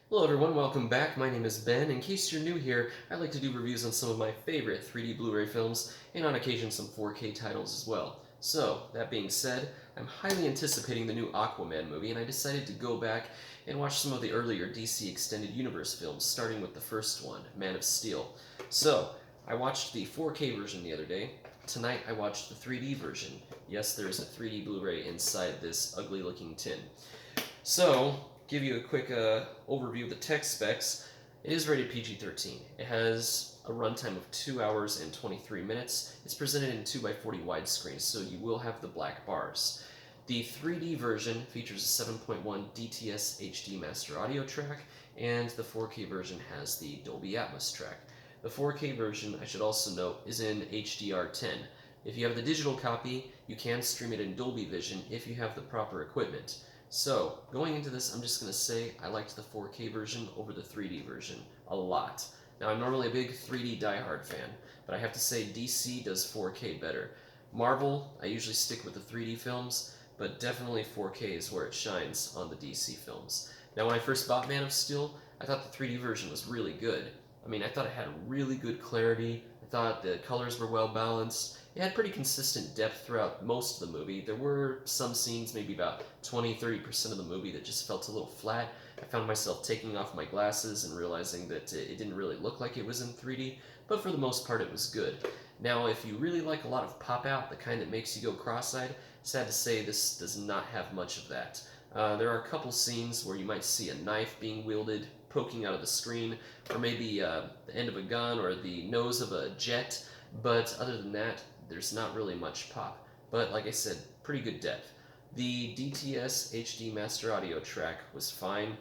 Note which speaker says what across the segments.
Speaker 1: Hello everyone, welcome back. My name is Ben. In case you're new here, I like to do reviews on some of my favorite 3D Blu-ray films, and on occasion some 4K titles as well. So, that being said, I'm highly anticipating the new Aquaman movie, and I decided to go back and watch some of the earlier DC Extended Universe films, starting with the first one, Man of Steel. So, I watched the 4K version the other day. Tonight I watched the 3D version. Yes, there is a 3D Blu-ray inside this ugly looking tin. So, give you a quick overview of the tech specs. It is rated PG-13. It has a runtime of 2 hours and 23 minutes. It's presented in 2x40 widescreen, so you will have the black bars. The 3D version features a 7.1 DTS HD master audio track, and the 4K version has the Dolby Atmos track. The 4K version, I should also note, is in HDR10. If you have the digital copy, you can stream it in Dolby Vision if you have the proper equipment. So, going into this, I'm just going to say I liked the 4K version over the 3D version a lot. Now, I'm normally a big 3D diehard fan, but I have to say DC does 4K better. Marvel, I usually stick with the 3D films, but definitely 4K is where it shines on the DC films. Now, when I first bought Man of Steel, I thought the 3D version was really good. I mean, I thought it had really good clarity. I thought the colors were well balanced. It had pretty consistent depth throughout most of the movie. There were some scenes, maybe about 20-30% of the movie, that just felt a little flat. I found myself taking off my glasses and realizing that it didn't really look like it was in 3D, but for the most part it was good. Now, if you really like a lot of pop-out, the kind that makes you go cross-eyed, sad to say this does not have much of that. There are a couple scenes where you might see a knife being wielded, poking out of the screen, or maybe the end of a gun or the nose of a jet, but other than that, there's not really much pop. But like I said, pretty good depth. The DTS HD Master Audio track was fine.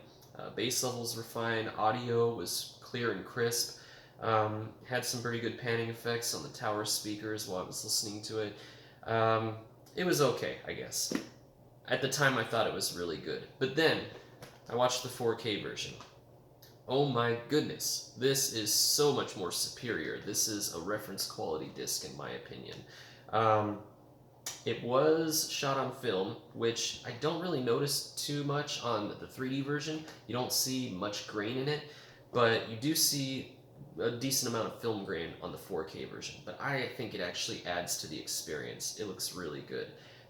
Speaker 1: Bass levels were fine. Audio was clear and crisp. Had some pretty good panning effects on the tower speakers while I was listening to it. It was okay, I guess. At the time, I thought it was really good. But then, I watched the 4K version. Oh my goodness, this is so much more superior. This is a reference quality disc in my opinion. Um, it was shot on film, which I don't really notice too much on the 3D version. You don't see much grain in it, but you do see a decent amount of film grain on the 4K version. But I think it actually adds to the experience. It looks really good.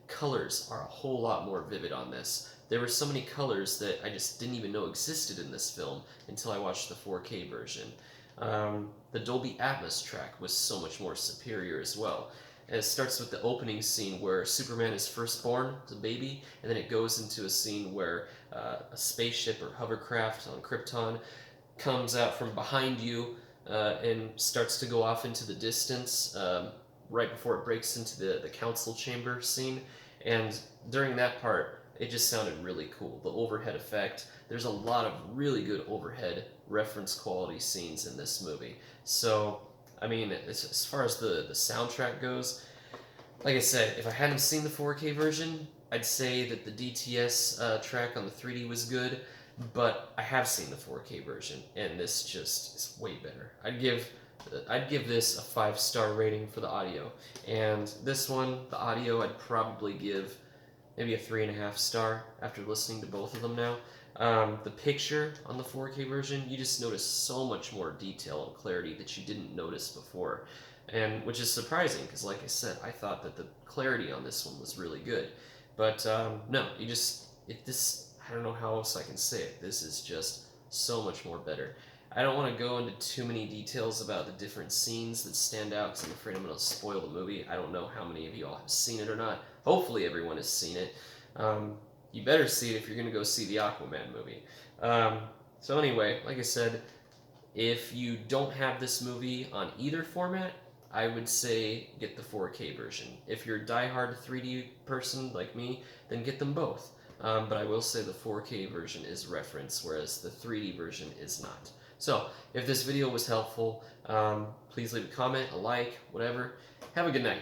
Speaker 1: Colors are a whole lot more vivid on this. There were so many colors that I just didn't even know existed in this film until I watched the 4K version. The Dolby Atmos track was so much more superior as well. And it starts with the opening scene where Superman is first born as a baby, and then it goes into a scene where a spaceship or hovercraft on Krypton comes out from behind you and starts to go off into the distance right before it breaks into the council chamber scene. And during that part, it just sounded really cool. The overhead effect. There's a lot of really good overhead reference quality scenes in this movie. So, I mean, as far as the soundtrack goes, like I said, if I hadn't seen the 4K version, I'd say that the DTS track on the 3D was good, but I have seen the 4K version, and this just is way better. I'd give this a 5-star rating for the audio, and this one, the audio, I'd probably give maybe a 3.5 star after listening to both of them now. The picture on the 4K version, you just notice so much more detail and clarity that you didn't notice before, and which is surprising because, like I said, I thought that the clarity on this one was really good, but no, I don't know how else I can say it. This is just so much more better. I don't want to go into too many details about the different scenes that stand out because I'm afraid I'm going to spoil the movie. I don't know how many of you all have seen it or not. Hopefully everyone has seen it. You better see it if you're going to go see the Aquaman movie. So anyway, like I said, if you don't have this movie on either format, I would say get the 4K version. If you're a diehard 3D person like me, then get them both. But I will say the 4K version is reference, whereas the 3D version is not. So, if this video was helpful, please leave a comment, a like, whatever. Have a good night.